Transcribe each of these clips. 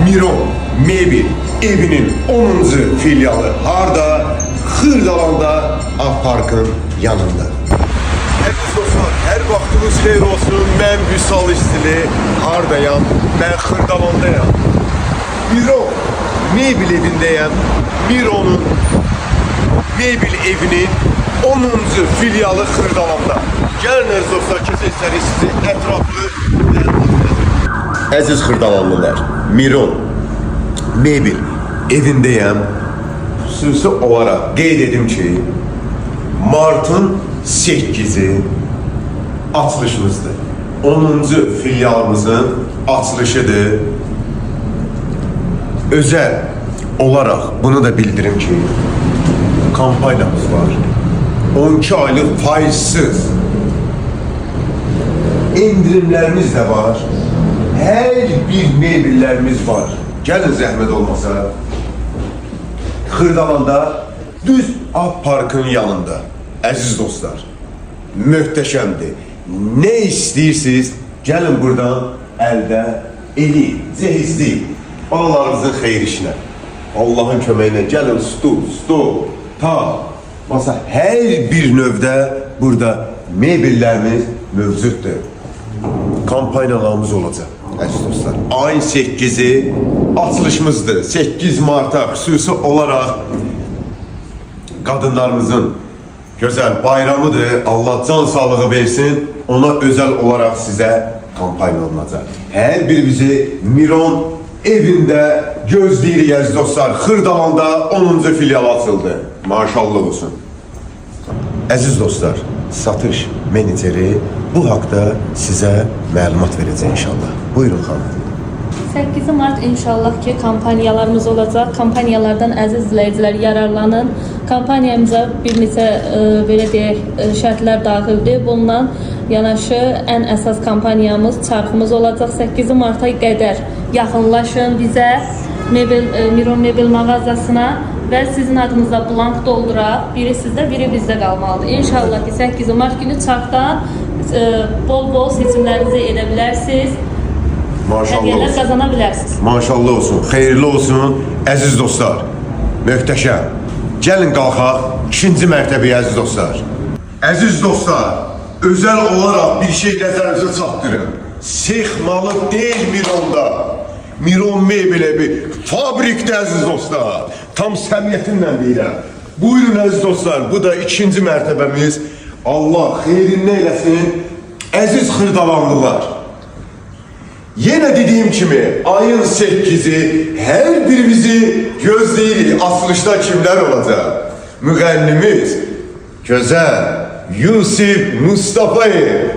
Miron Mebel evinin 10. filialı harda? Xırdalanda Avparkın yanında. Əziz dostlar, hər vaxtınız xeyir olsun. Mən Vüsal İstili, hardayam? Mən Xırdalandayam. Miron Mebel evindəyəm. Miron'un Mebel evinin 10. filialı Xırdalanda. Gəlin əziz dostlar, keçək sizi ətraflı Əziz Xırdalanlılar, Miron Mebel evindəyəm. Xüsusi olaraq qeyd edim ki, martın 8-i açılışımızdır. 10. filialımızın açılışıdır. Özel olarak bunu da bildirim ki, kampanyamız var. 12 aylık faizsiz indirimlerimiz de var. Her bir mebellerimiz var. Gelin zəhmət olmasa. Xırdalanda düz Avparkın yanında. Əziz dostlar, möhtəşəmdir. Ne istəyirsiniz, gəlin buradan əldə eli, cehizli balalarımızın xeyir işinə. Allahın köməyinə gəlin stul, masa hər bir növdə burada mebellərimiz mövcuddur. Kampanyalarımız olacaq. Əziz dostlar, ayın 8-i açılışımızdır. 8 Mart'a xüsusi olaraq qadınlarımızın güzel bayramıdır. Allah can sağlığı versin. Ona özel olarak size kampanya olunacaq. Her birimizi Miron evinde gözləyirik əziz dostlar. Xırdalanda 10. filial açıldı. Maşallah olsun. Əziz dostlar, satış meneceri bu haqda sizə məlumat verəcək inşallah. Buyurun xanım. 8 Mart inşallah ki kampanyalarımız olacak. Kampanyalardan əziz izləyicilər yararlanın. Kampanyamıza bir neçə belə deyək şərtlər daxildir. Bundan yanaşı ən əsas kampanyamız çarxımız olacaq. 8 Mart'a qədər yaxınlaşın bizə Miron Mebel mağazasına və sizin adınıza blank dolduraq. Biri sizdə, biri bizdə qalmalıdır. İnşallah ki 8 Mart günü çarxdan bol-bol seçimlərinizi edə bilərsiniz. Maşallah olsun. Kazanabilirsiniz. Maşallah olsun. Xeyirli olsun. Əziz dostlar. Möhtəşəm. Gəlin qalxaq. 2-ci mərtəbəyə əziz dostlar. Əziz dostlar, özel olarak bir şey nəzərinizə çatdırın. Sex malı deyil Miron'da. Miron Mebel evi fabrikdə əziz dostlar. Tam səmiyyətinlə deyirəm. Buyurun əziz dostlar. Bu da 2-ci mərtəbəmiz. Allah xeyrinə eləsin. Əziz Xırdalanlılar. Yine dediğim kimi ayın 8'i her birimizi gözleyirik. Açılışta kimler olacak? Müğennimiz güzel Yusuf Mustafayev,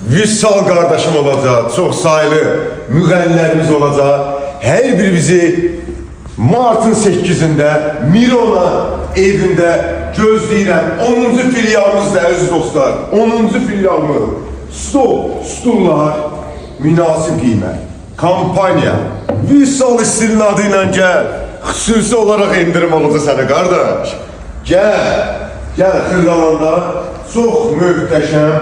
Vüsal kardeşim olacak. Çok sayılı müğennilerimiz olacak. Her birimizi Mart'ın 8'inde Mirona evinde gözleyirəm. 10. filialımızda əziz dostlar. 10. filialımız. Stullar. Münasip qiymət, kampanya, Vüsal İstilin adıyla gəl, xüsusi olarak indirim olacaq sənə qardaş. Gəl Xırdalanda çox möhtəşəm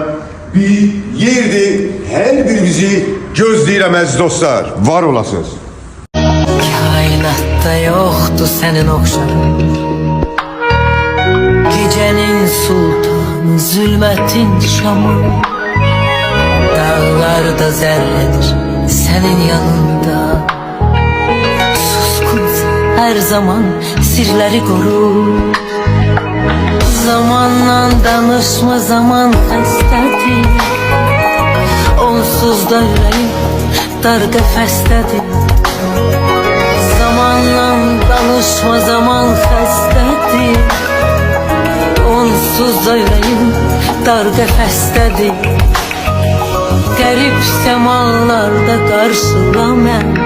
bir yerdir. Hər birimizi gözləyirəm əziz dostlar, var olasınız. Kainatta yoktu senin oxşarın, gecenin sultanı, zulmetin şamı. Dağlarda zerredir senin yanında. Suskunsa her zaman sirleri koru. Zamanla danışma, zaman xəstədir. Onsuz da ürəyim dar qəfəsdədir. Zamanla danışma, zaman xəstədir. Onsuz da ürəyim dar qəfəsdədir. Garip semalarda karşıla məni.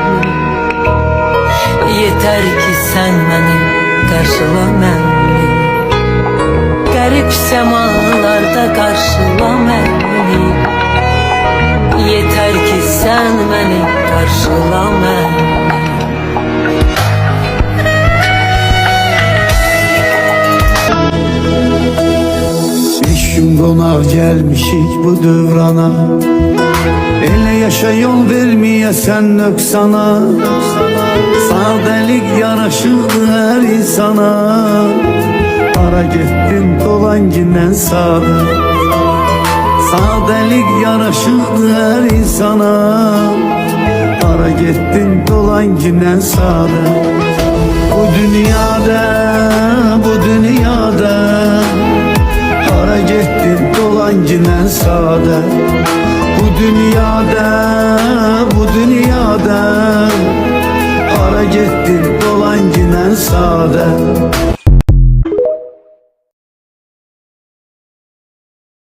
Yeter ki sen beni karşıla məni. Garip semalarda karşıla məni. Yeter ki sen beni karşıla məni. Beş gün qonar gəlmişik bu dövrana. Elə yaşa yol verməyəsən nöqsana. Sadəlik yaraşıqdır hər insana. Hara getdin dolan ginən sadə. Sadəlik yaraşıqdır hər insana. Hara getdin dolan ginən sadə. Bu dünyada, bu dünyada hara getdin dolan ginən sadə. Bu dünyada, bu dünyada hara getdin dolan ginən sadə.